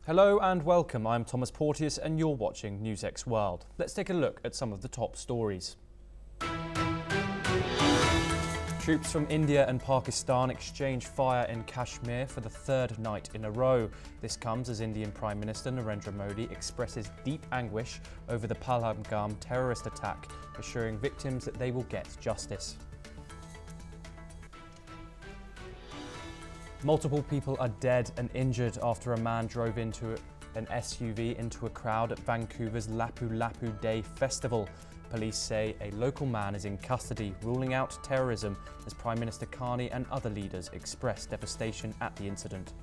Hello and welcome. I'm Thomas Porteous and you're watching NewsX World. Let's take a look at some of the top stories. Troops from India and Pakistan exchange fire in Kashmir for the third night in a row. This comes as Indian Prime Minister Narendra Modi expresses deep anguish over the Pahalgam terrorist attack, assuring victims that they will get justice. Multiple people are dead and injured after a man drove into an SUV into a crowd at Vancouver's Lapu Lapu Day Festival. Police say a local man is in custody, ruling out terrorism as Prime Minister Carney and other leaders express devastation at the incident.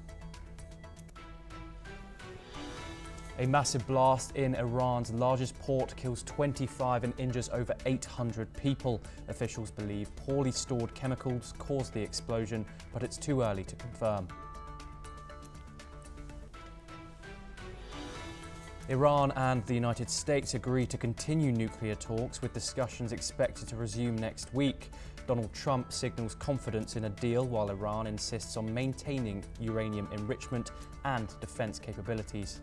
A massive blast in Iran's largest port kills 25 and injures over 800 people. Officials believe poorly stored chemicals caused the explosion, but it's too early to confirm. Iran and the United States agree to continue nuclear talks, with discussions expected to resume next week. Donald Trump signals confidence in a deal, while Iran insists on maintaining uranium enrichment and defense capabilities.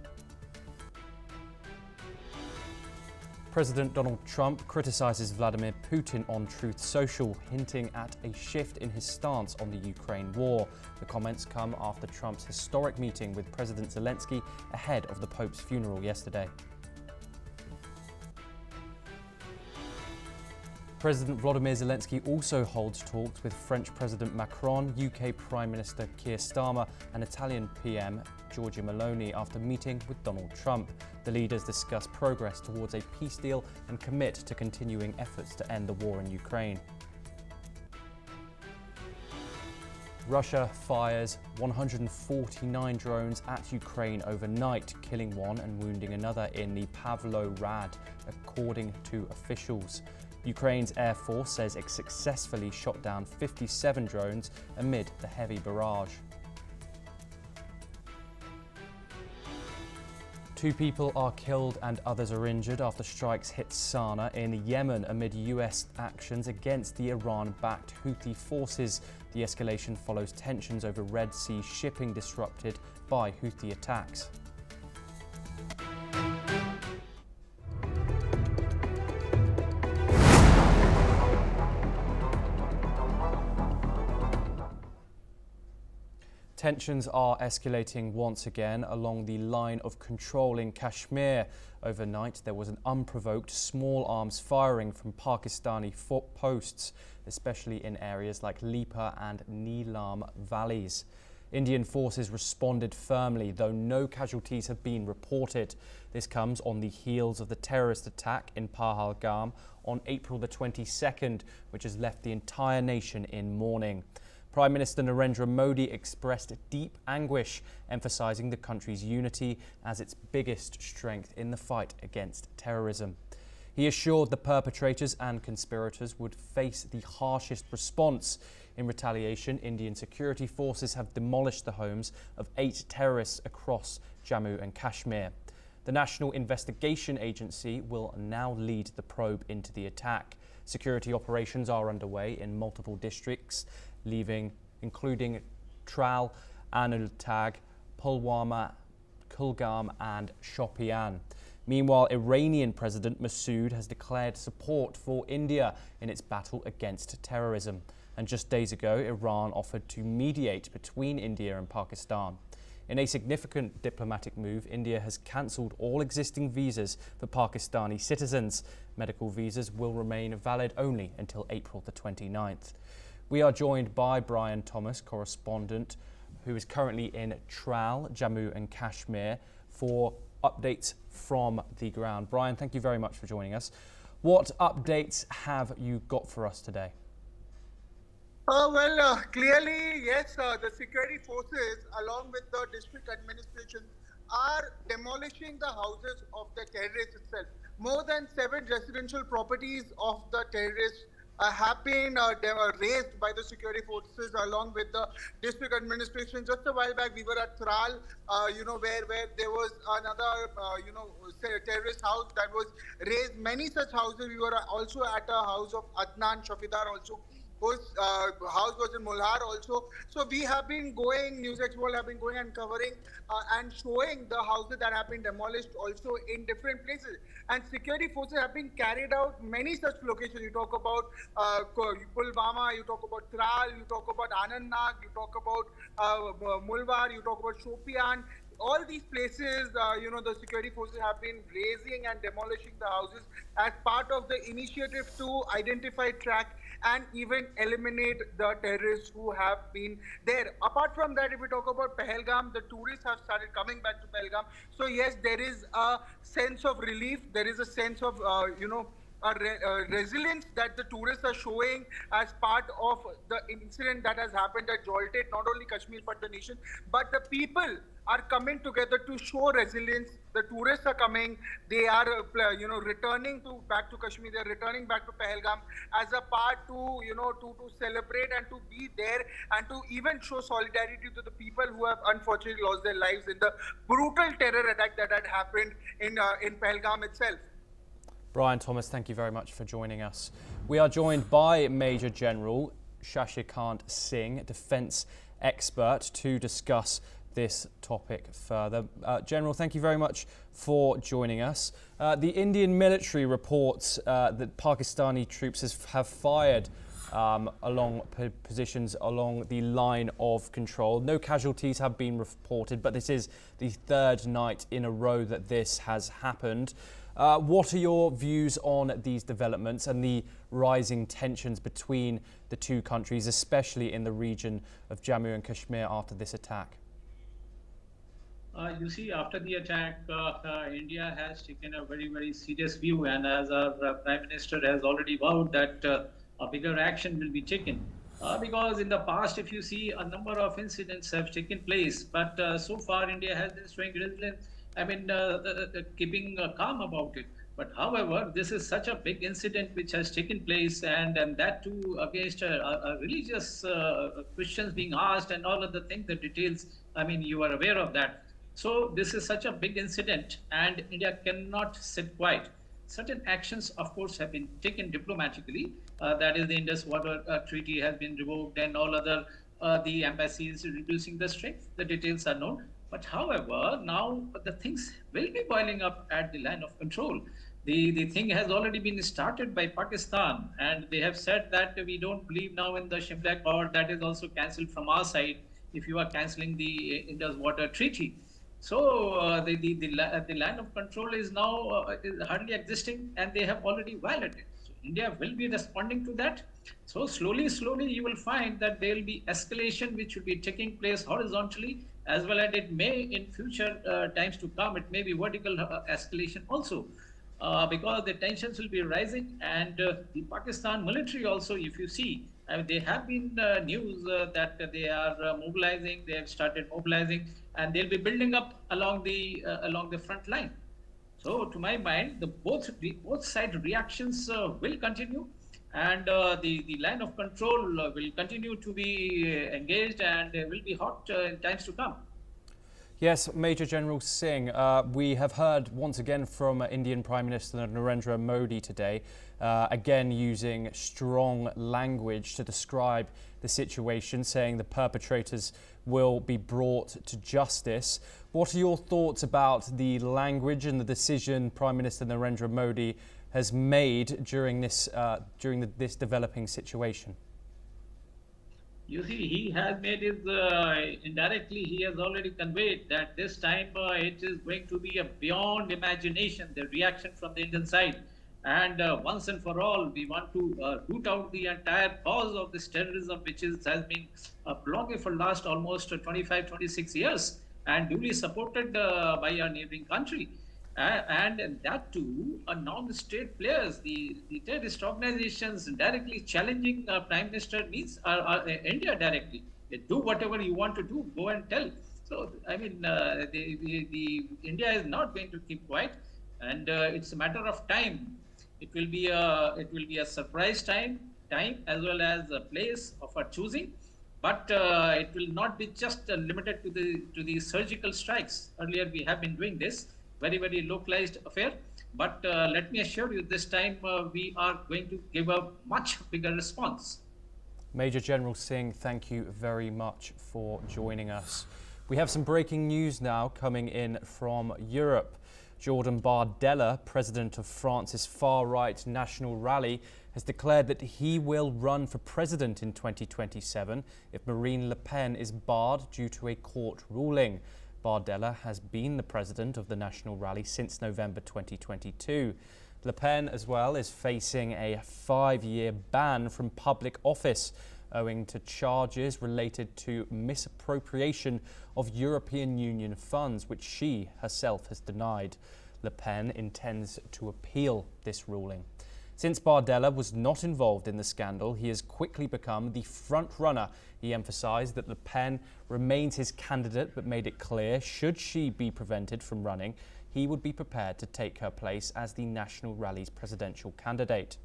President Donald Trump criticizes Vladimir Putin on Truth Social, hinting at a shift in his stance on the Ukraine war. The comments come after Trump's historic meeting with President Zelensky ahead of the Pope's funeral yesterday. President Volodymyr Zelensky also holds talks with French President Macron, UK Prime Minister Keir Starmer and Italian PM Giorgia Meloni after meeting with Donald Trump. The leaders discuss progress towards a peace deal and commit to continuing efforts to end the war in Ukraine. Russia fires 149 drones at Ukraine overnight, killing one and wounding another in the Pavlohrad, according to officials. Ukraine's Air Force says it successfully shot down 57 drones amid the heavy barrage. 2 people are killed and others are injured after strikes hit Sana'a in Yemen amid US actions against the Iran-backed Houthi forces. The escalation follows tensions over Red Sea shipping disrupted by Houthi attacks. Tensions are escalating once again along the line of control in Kashmir. Overnight, there was an unprovoked small arms firing from Pakistani posts, especially in areas like Lipa and Neelam valleys. Indian forces responded firmly, though no casualties have been reported. This comes on the heels of the terrorist attack in Pahalgam on April the 22nd, which has left the entire nation in mourning. Prime Minister Narendra Modi expressed deep anguish, emphasizing the country's unity as its biggest strength in the fight against terrorism. He assured the perpetrators and conspirators would face the harshest response. In retaliation, Indian security forces have demolished the homes of 8 terrorists across Jammu and Kashmir. The National Investigation Agency will now lead the probe into the attack. Security operations are underway in multiple districts, including Tral, Anantnag, Pulwama, Kulgam and Shopian. Meanwhile, Iranian President Massoud has declared support for India in its battle against terrorism. And just days ago, Iran offered to mediate between India and Pakistan. In a significant diplomatic move, India has cancelled all existing visas for Pakistani citizens. Medical visas will remain valid only until April the 29th. We are joined by Brian Thomas, correspondent, who is currently in Tral, Jammu and Kashmir, for updates from the ground. Brian, thank you very much for joining us. What updates have you got for us today? Clearly, yes, the security forces, along with the district administration, are demolishing the houses of the terrorists itself. More than 7 residential properties of the terrorists have been razed by the security forces along with the district administration. Just a while back, we were at Tral, where there was another, terrorist house that was razed. Many such houses. We were also at a house of Adnan Shafidar also, whose house was in Mulhar also. So we have been going, NewsX World have been going and covering and showing the houses that have been demolished also in different places. And security forces have been carried out many such locations. You talk about Pulwama, you talk about Tral, you talk about Anandnag, you talk about Mulwar, you talk about Shopian. All these places, the security forces have been razing and demolishing the houses as part of the initiative to identify, track, and even eliminate the terrorists who have been there. Apart from that, if we talk about Pahalgam, the tourists have started coming back to Pahalgam. So yes, there is a sense of relief. There is a sense of, resilience that the tourists are showing as part of the incident that has happened that jolted not only Kashmir but the nation. But the people are coming together to show resilience. The tourists are coming. They are, returning back to Kashmir. They are returning back to Pahalgam as a part to celebrate and to be there and to even show solidarity to the people who have unfortunately lost their lives in the brutal terror attack that had happened in Pahalgam itself. Brian Thomas, thank you very much for joining us. We are joined by Major General Shashikant Singh, defence expert, to discuss this topic further. General, thank you very much for joining us. The Indian military reports that Pakistani troops have fired along positions along the line of control. No casualties have been reported, but this is the third night in a row that this has happened. What are your views on these developments and the rising tensions between the two countries, especially in the region of Jammu and Kashmir after this attack? You see, after the attack, India has taken a very, very serious view, and as our Prime Minister has already vowed that a bigger action will be taken. Because in the past, if you see, a number of incidents have taken place, but so far India has been showing resilience. Keeping calm about it. But however, this is such a big incident which has taken place, and that too against a religious questions being asked and all of the things, the details, you are aware of that. So this is such a big incident, and India cannot sit quiet. Certain actions, of course, have been taken diplomatically. That is, the Indus Water Treaty has been revoked, and all other the embassies reducing the strength. The details are known. But however, now the things will be boiling up at the line of control. The thing has already been started by Pakistan, and they have said that we don't believe now in the Shimla Accord. That is also cancelled from our side if you are cancelling the Indus Water Treaty. So the line of control is now is hardly existing, and they have already violated. So India will be responding to that. So slowly you will find that there will be escalation which will be taking place horizontally, as well as it may in future times to come, it may be vertical escalation also, because the tensions will be rising. And the Pakistan military also, if you see, they have been news that they are mobilizing, they have started mobilizing, and they'll be building up along the front line. So to my mind, both side reactions will continue, and the line of control will continue to be engaged, and will be hot in times to come. Yes, Major General Singh, we have heard once again from Indian Prime Minister Narendra Modi today, again using strong language to describe the situation, saying the perpetrators will be brought to justice. What are your thoughts about the language and the decision Prime Minister Narendra Modi has made during this developing situation? You see, he has made his, indirectly, he has already conveyed that this time it is going to be a beyond imagination, the reaction from the Indian side. And once and for all, we want to root out the entire cause of this terrorism, which has been prolonging for last almost 25, 26 years, and duly supported by our neighboring country. And that too, non-state players, the terrorist organizations directly challenging Prime Minister means India directly. They do whatever you want to do, go and tell. So, the India is not going to keep quiet, and it's a matter of time. It will be a surprise time as well as a place of our choosing. But it will not be just limited to the surgical strikes. Earlier, we have been doing this. Very, very localized affair. But let me assure you, this time we are going to give a much bigger response. Major General Singh, thank you very much for joining us. We have some breaking news now coming in from Europe. Jordan Bardella, president of France's far-right National Rally, has declared that he will run for president in 2027 if Marine Le Pen is barred due to a court ruling. Bardella has been the president of the National Rally since November 2022. Le Pen, as well, is facing a 5-year ban from public office owing to charges related to misappropriation of European Union funds, which she herself has denied. Le Pen intends to appeal this ruling. Since Bardella was not involved in the scandal, he has quickly become the front-runner. He emphasised that Le Pen remains his candidate, but made it clear, should she be prevented from running, he would be prepared to take her place as the National Rally's presidential candidate.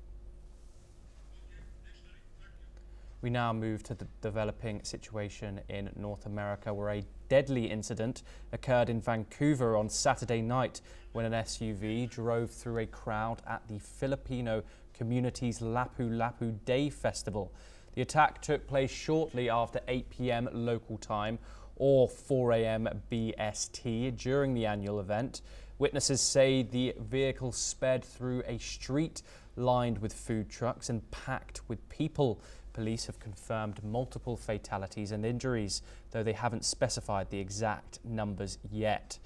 We now move to the developing situation in North America, where a deadly incident occurred in Vancouver on Saturday night when an SUV drove through a crowd at the Filipino community's Lapu Lapu Day Festival. The attack took place shortly after 8 p.m. local time or 4 a.m. BST during the annual event. Witnesses say the vehicle sped through a street lined with food trucks and packed with people. Police have confirmed multiple fatalities and injuries, though they haven't specified the exact numbers yet.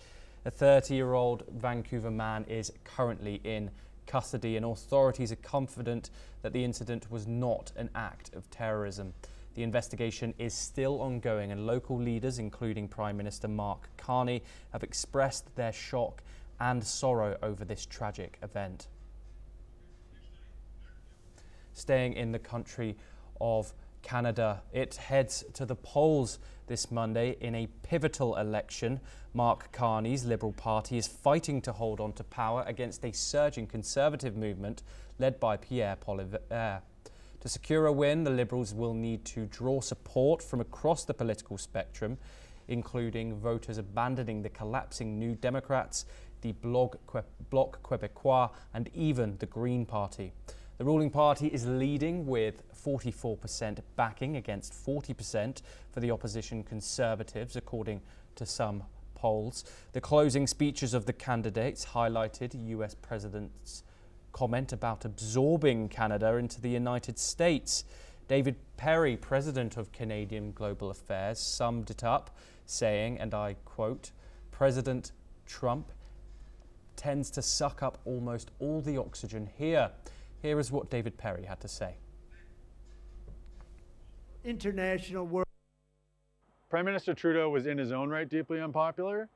A 30-year-old Vancouver man is currently in custody, and authorities are confident that the incident was not an act of terrorism. The investigation is still ongoing, and local leaders, including Prime Minister Mark Carney, have expressed their shock and sorrow over this tragic event. Staying in the country of Canada, it heads to the polls this Monday in a pivotal election. Mark Carney's Liberal Party is fighting to hold on to power against a surging Conservative movement led by Pierre Poilievre. To secure a win, the Liberals will need to draw support from across the political spectrum, including voters abandoning the collapsing New Democrats, the Bloc Québécois, and even the Green Party. The ruling party is leading with 44% backing against 40% for the opposition Conservatives, according to some polls. The closing speeches of the candidates highlighted US President's comment about absorbing Canada into the United States. David Perry, president of Canadian Global Affairs, summed it up, saying, and I quote, "President Trump tends to suck up almost all the oxygen here." Here is what David Perry had to say. International world. Prime Minister Trudeau was in his own right deeply unpopular,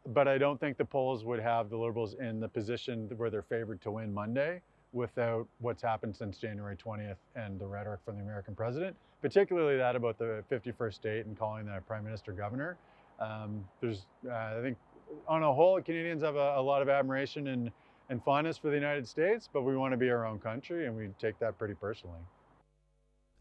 but I don't think the polls would have the Liberals in the position where they're favored to win Monday without what's happened since January 20th and the rhetoric from the American president, particularly that about the 51st state and calling the Prime Minister governor. I think on a whole, Canadians have a lot of admiration and fondness for the United States, but we want to be our own country, and we take that pretty personally.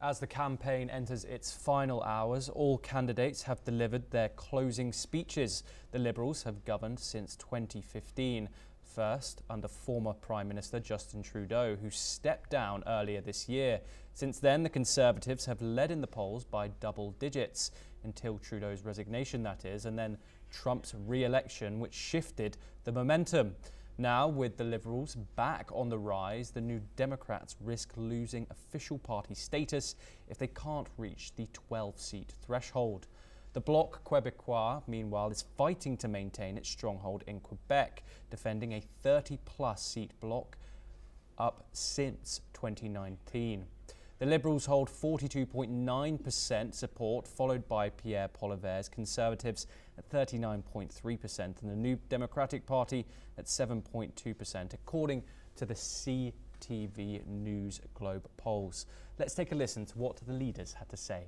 As the campaign enters its final hours, all candidates have delivered their closing speeches. The Liberals have governed since 2015, first under former Prime Minister Justin Trudeau, who stepped down earlier this year. Since then, the Conservatives have led in the polls by double digits, until Trudeau's resignation, that is, and then Trump's re-election, which shifted the momentum. Now, with the Liberals back on the rise, the New Democrats risk losing official party status if they can't reach the 12-seat threshold. The Bloc Québécois, meanwhile, is fighting to maintain its stronghold in Quebec, defending a 30-plus seat bloc up since 2019. The Liberals hold 42.9% support, followed by Pierre Poilievre's Conservatives at 39.3% and the New Democratic Party at 7.2%, according to the CTV News Globe polls. Let's take a listen to what the leaders had to say.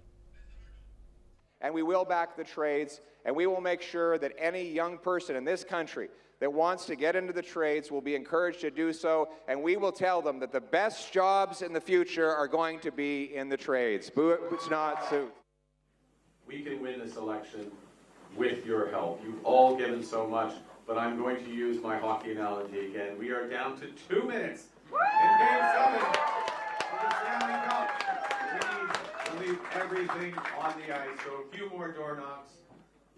And we will back the trades, and we will make sure that any young person in this country that wants to get into the trades will be encouraged to do so, and we will tell them that the best jobs in the future are going to be in the trades. Boots not suit. We can win this election with your help. You've all given so much, but I'm going to use my hockey analogy again. We are down to 2 minutes in Game 7 of the Stanley Cup. We need the leave everything on the ice. So a few more door knocks,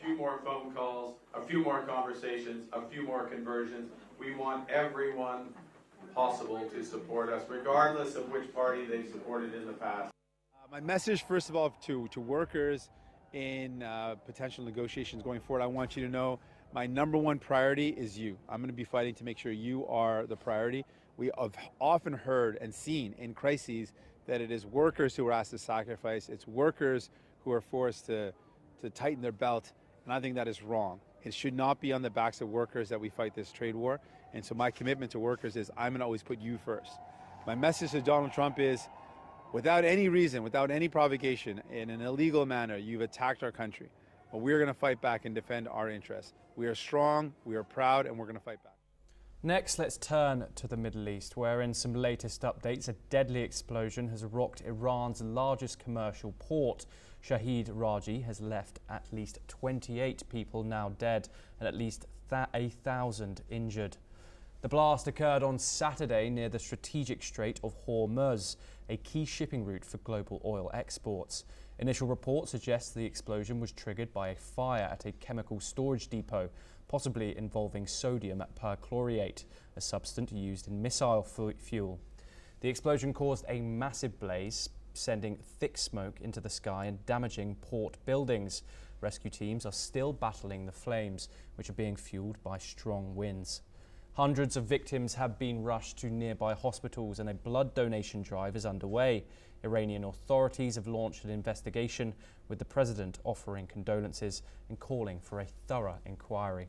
a few more phone calls, a few more conversations, a few more conversions. We want everyone possible to support us, regardless of which party they supported in the past. My message, first of all, to workers in potential negotiations going forward, I want you to know my number one priority is you. I'm going to be fighting to make sure you are the priority. We have often heard and seen in crises that it is workers who are asked to sacrifice. It's workers who are forced to tighten their belt, and I think that is wrong. It should not be on the backs of workers that we fight this trade war, and so my commitment to workers is I'm going to always put you first. My message to Donald Trump is, without any reason, without any provocation, in an illegal manner, you've attacked our country. But we're going to fight back and defend our interests. We are strong, we are proud, and we're going to fight back. Next, let's turn to the Middle East, where in some latest updates, a deadly explosion has rocked Iran's largest commercial port. Shahid Rajaee has left at least 28 people now dead and at least 1,000 injured. The blast occurred on Saturday near the strategic Strait of Hormuz, a key shipping route for global oil exports. Initial reports suggest the explosion was triggered by a fire at a chemical storage depot, possibly involving sodium perchlorate, a substance used in missile fuel. The explosion caused a massive blaze, sending thick smoke into the sky and damaging port buildings. Rescue teams are still battling the flames, which are being fueled by strong winds. Hundreds of victims have been rushed to nearby hospitals and a blood donation drive is underway. Iranian authorities have launched an investigation, with the president offering condolences and calling for a thorough inquiry.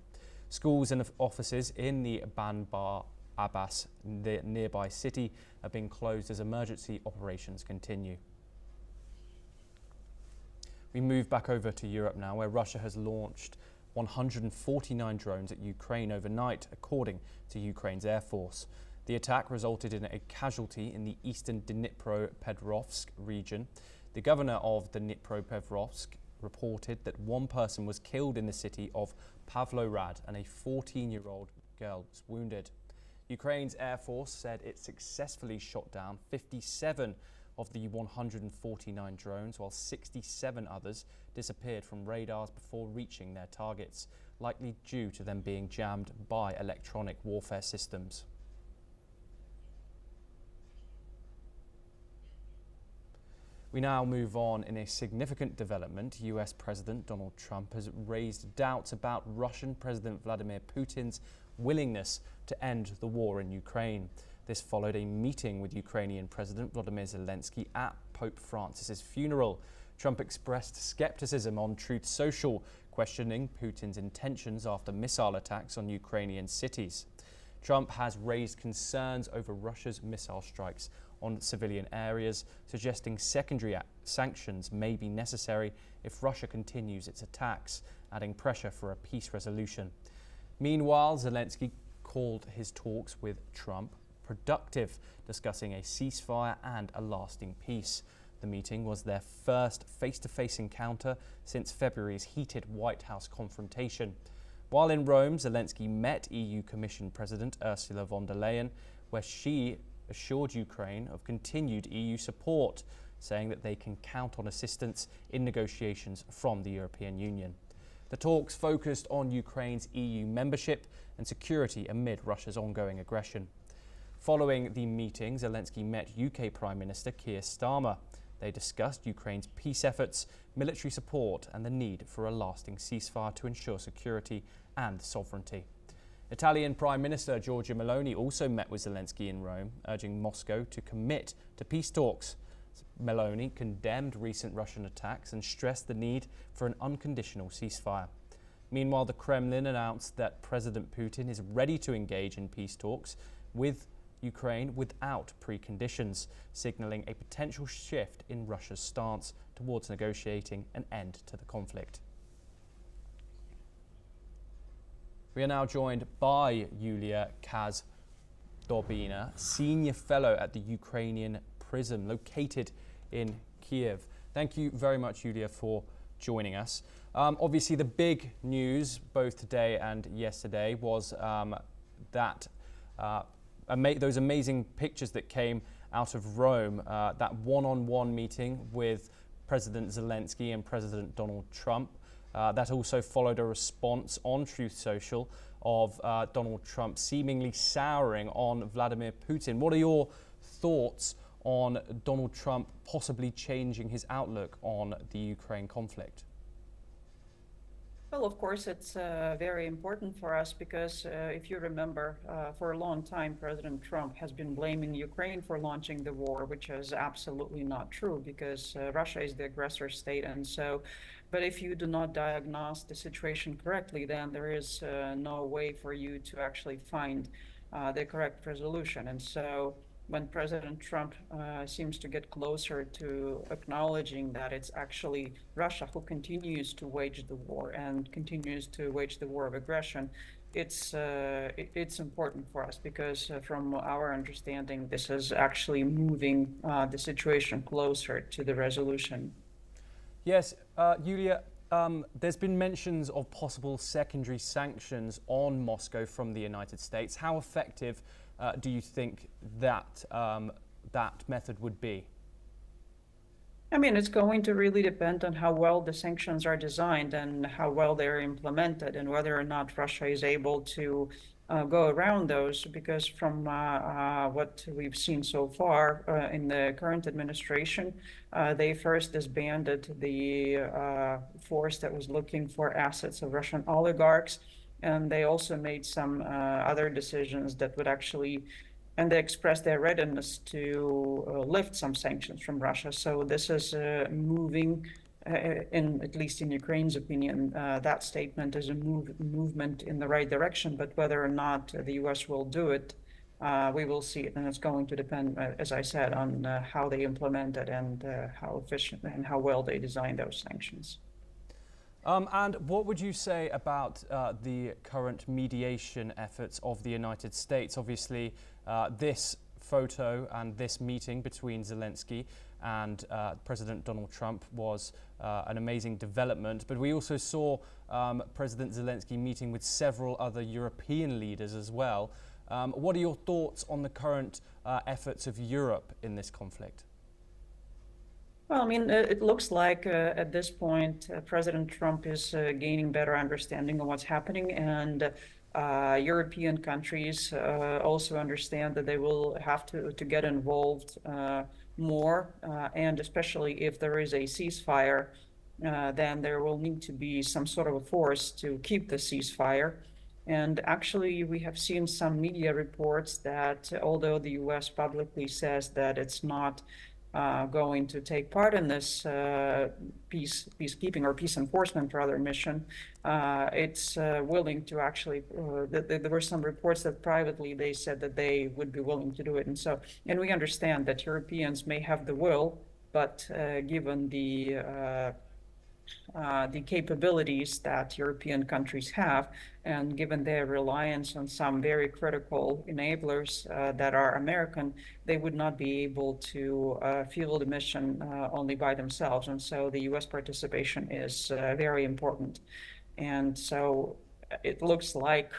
Schools and offices in the Bandar Abbas, the nearby city, are being closed as emergency operations continue. We move back over to Europe now, where Russia has launched 149 drones at Ukraine overnight, according to Ukraine's Air Force. The attack resulted in a casualty in the eastern Dnipropetrovsk region. The governor of Dnipropetrovsk reported that one person was killed in the city of Pavlorad and a 14-year-old girl was wounded. Ukraine's Air Force said it successfully shot down 57 of the 149 drones, while 67 others disappeared from radars before reaching their targets, likely due to them being jammed by electronic warfare systems. We now move on in a significant development. US President Donald Trump has raised doubts about Russian President Vladimir Putin's willingness to end the war in Ukraine. This followed a meeting with Ukrainian President Volodymyr Zelensky at Pope Francis's funeral. Trump expressed skepticism on Truth Social, questioning Putin's intentions after missile attacks on Ukrainian cities. Trump has raised concerns over Russia's missile strikes on civilian areas, suggesting secondary sanctions may be necessary if Russia continues its attacks, adding pressure for a peace resolution. Meanwhile, Zelensky called his talks with Trump productive, discussing a ceasefire and a lasting peace. The meeting was their first face-to-face encounter since February's heated White House confrontation. While in Rome, Zelensky met EU Commission President Ursula von der Leyen, where she assured Ukraine of continued EU support, saying that they can count on assistance in negotiations from the European Union. The talks focused on Ukraine's EU membership and security amid Russia's ongoing aggression. Following the meeting, Zelensky met UK Prime Minister Keir Starmer. They discussed Ukraine's peace efforts, military support and the need for a lasting ceasefire to ensure security and sovereignty. Italian Prime Minister Giorgia Meloni also met with Zelensky in Rome, urging Moscow to commit to peace talks. Meloni condemned recent Russian attacks and stressed the need for an unconditional ceasefire. Meanwhile, the Kremlin announced that President Putin is ready to engage in peace talks with Ukraine without preconditions, signaling a potential shift in Russia's stance towards negotiating an end to the conflict. We are now joined by Ulia Dobina, Senior Fellow at the Ukrainian Prison located in Kiev. Thank you very much, Ulia, for joining us. Obviously, the big news both today and yesterday was that those amazing pictures that came out of Rome, that one-on-one meeting with President Zelensky and President Donald Trump. That also followed a response on Truth Social of Donald Trump seemingly souring on Vladimir Putin. What are your thoughts on Donald Trump possibly changing his outlook on the Ukraine conflict? Well, of course, it's very important for us because if you remember, for a long time, President Trump has been blaming Ukraine for launching the war, which is absolutely not true because Russia is the aggressor state. And so, but if you do not diagnose the situation correctly, then there is no way for you to actually find the correct resolution. And so, when President Trump seems to get closer to acknowledging that it's actually Russia who continues to wage the war and continues to wage the war of aggression, it's important for us because from our understanding, this is actually moving the situation closer to the resolution. Yes, Ulia, there's been mentions of possible secondary sanctions on Moscow from the United States. How effective do you think that that method would be? I mean, it's going to really depend on how well the sanctions are designed and how well they're implemented and whether or not Russia is able to go around those, because from what we've seen so far in the current administration, they first disbanded the force that was looking for assets of Russian oligarchs. And they also made some other decisions that would actually, and they expressed their readiness to lift some sanctions from Russia. So this is moving, at least in Ukraine's opinion, that statement is a movement in the right direction. But whether or not the U.S. will do it, we will see it. And it's going to depend, as I said, on how they implement it and how efficient and how well they design those sanctions. And what would you say about the current mediation efforts of the United States? Obviously, this photo and this meeting between Zelensky and President Donald Trump was an amazing development. But we also saw President Zelensky meeting with several other European leaders as well. What are your thoughts on the current efforts of Europe in this conflict? Well, I mean, it looks like at this point, President Trump is gaining better understanding of what's happening, and European countries also understand that they will have to get involved more, and especially if there is a ceasefire, then there will need to be some sort of a force to keep the ceasefire. And actually, we have seen some media reports that although the U.S. publicly says that it's not going to take part in this peacekeeping or peace enforcement rather mission, it's willing to actually, there were some reports that privately they said that they would be willing to do it. And so, and we understand that Europeans may have the will, but given the capabilities that European countries have, and given their reliance on some very critical enablers that are American, they would not be able to fuel the mission only by themselves. And so the U.S. participation is very important. And so it looks like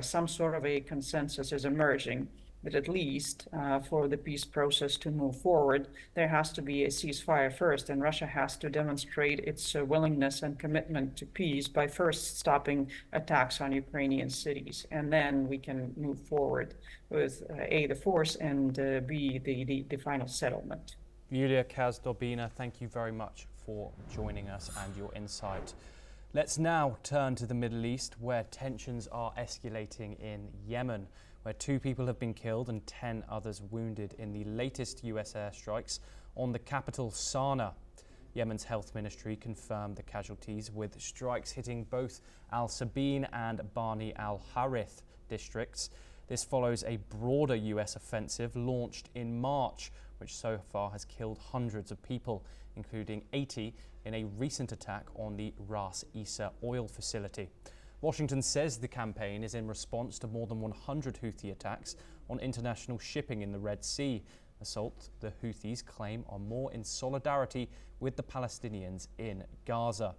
some sort of a consensus is emerging, but at least for the peace process to move forward, there has to be a ceasefire first, and Russia has to demonstrate its willingness and commitment to peace by first stopping attacks on Ukrainian cities. And then we can move forward with A, the force, and B, the final settlement. Ulia, Dobina, thank you very much for joining us and your insight. Let's now turn to the Middle East, where tensions are escalating in Yemen, where 2 people have been killed and 10 others wounded in the latest US airstrikes on the capital Sana'a. Yemen's health ministry confirmed the casualties, with strikes hitting both Al Sabeen and Bani al Harith districts. This follows a broader US offensive launched in March, which so far has killed hundreds of people, including 80 in a recent attack on the Ras Isa oil facility. Washington says the campaign is in response to more than 100 Houthi attacks on international shipping in the Red Sea, assaults the Houthis claim are more in solidarity with the Palestinians in Gaza.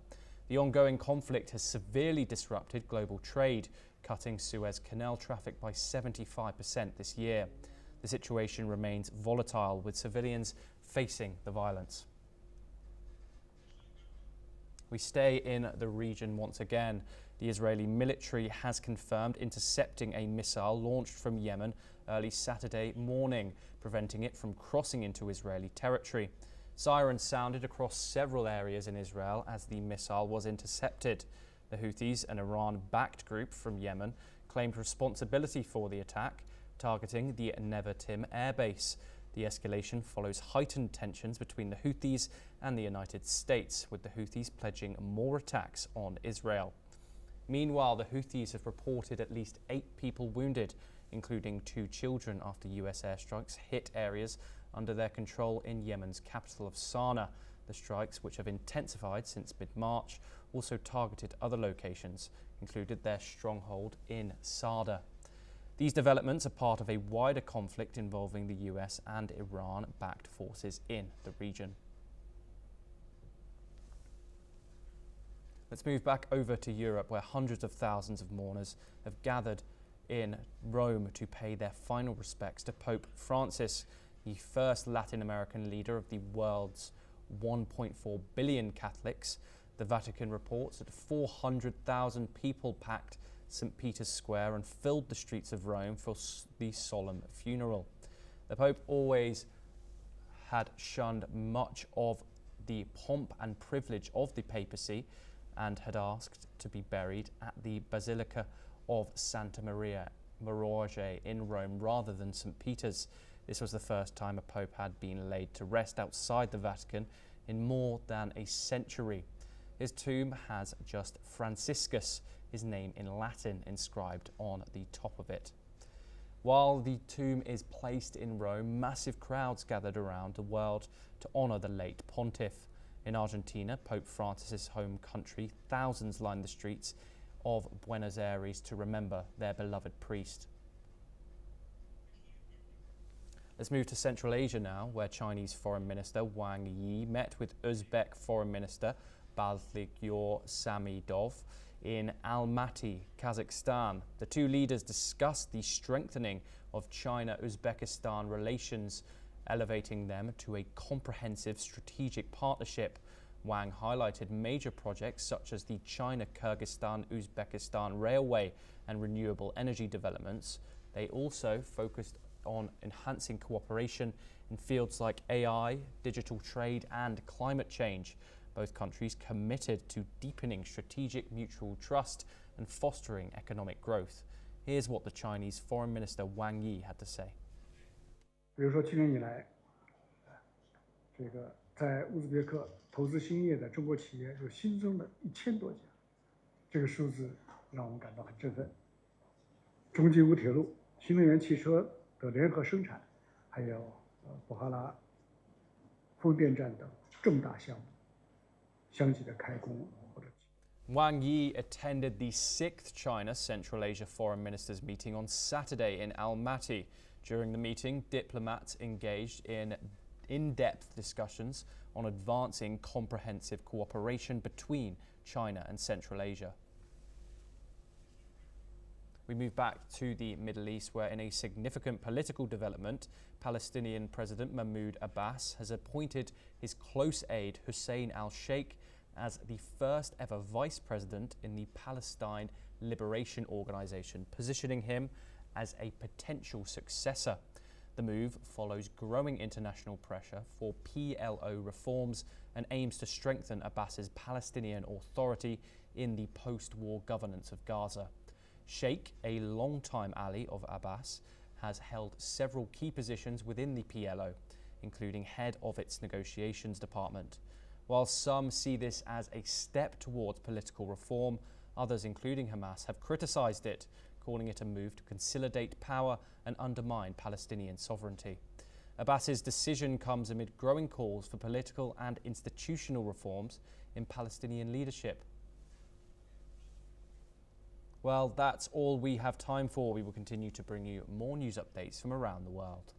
The ongoing conflict has severely disrupted global trade, cutting Suez Canal traffic by 75% this year. The situation remains volatile, with civilians facing the violence. We stay in the region once again. The Israeli military has confirmed intercepting a missile launched from Yemen early Saturday morning, preventing it from crossing into Israeli territory. Sirens sounded across several areas in Israel as the missile was intercepted. The Houthis, an Iran-backed group from Yemen, claimed responsibility for the attack, targeting the Nevatim airbase. The escalation follows heightened tensions between the Houthis and the United States, with the Houthis pledging more attacks on Israel. Meanwhile, the Houthis have reported at least 8 people wounded, including 2 children, after US airstrikes hit areas under their control in Yemen's capital of Sana'a. The strikes, which have intensified since mid-March, also targeted other locations, including their stronghold in Sada. These developments are part of a wider conflict involving the US and Iran-backed forces in the region. Let's move back over to Europe, where hundreds of thousands of mourners have gathered in Rome to pay their final respects to Pope Francis, the first Latin American leader of the world's 1.4 billion Catholics. The Vatican reports that 400,000 people packed St. Peter's Square and filled the streets of Rome for the solemn funeral. The Pope always had shunned much of the pomp and privilege of the papacy and had asked to be buried at the Basilica of Santa Maria Rajaee in Rome rather than St. Peter's. This was the first time a pope had been laid to rest outside the Vatican in more than a century. His tomb has just Franciscus, his name in Latin, inscribed on the top of it. While the tomb is placed in Rome, massive crowds gathered around the world to honour the late pontiff. In Argentina, Pope Francis's home country, thousands lined the streets of Buenos Aires to remember their beloved priest. Let's move to Central Asia now, where Chinese Foreign Minister Wang Yi met with Uzbek Foreign Minister Baltygyor Samidov in Almaty, Kazakhstan. The two leaders discussed the strengthening of China-Uzbekistan relations, elevating them to a comprehensive strategic partnership. Wang highlighted major projects such as the China-Kyrgyzstan-Uzbekistan railway and renewable energy developments. They also focused on enhancing cooperation in fields like AI, digital trade and climate change. Both countries committed to deepening strategic mutual trust and fostering economic growth. Here's what the Chinese Foreign Minister Wang Yi had to say. 比如说去年以来，这个在乌兹别克投资兴业的中国企业有新增的1000多家，这个数字让我们感到很振奋。中吉乌铁路、新能源汽车的联合生产，还有布哈拉风电站等重大项目相继的开工或者。 Wang Yi attended the 6th China Central Asia Foreign Ministers meeting on Saturday in Almaty. During the meeting, diplomats engaged in in-depth discussions on advancing comprehensive cooperation between China and Central Asia. We move back to the Middle East, where in a significant political development, Palestinian President Mahmoud Abbas has appointed his close aide Hussein al-Sheikh as the first ever vice president in the Palestine Liberation Organization, positioning him as a potential successor. The move follows growing international pressure for PLO reforms and aims to strengthen Abbas's Palestinian Authority in the post-war governance of Gaza. Sheikh, a long-time ally of Abbas, has held several key positions within the PLO, including head of its negotiations department. While some see this as a step towards political reform, others, including Hamas, have criticized it, calling it a move to consolidate power and undermine Palestinian sovereignty. Abbas's decision comes amid growing calls for political and institutional reforms in Palestinian leadership. Well, that's all we have time for. We will continue to bring you more news updates from around the world.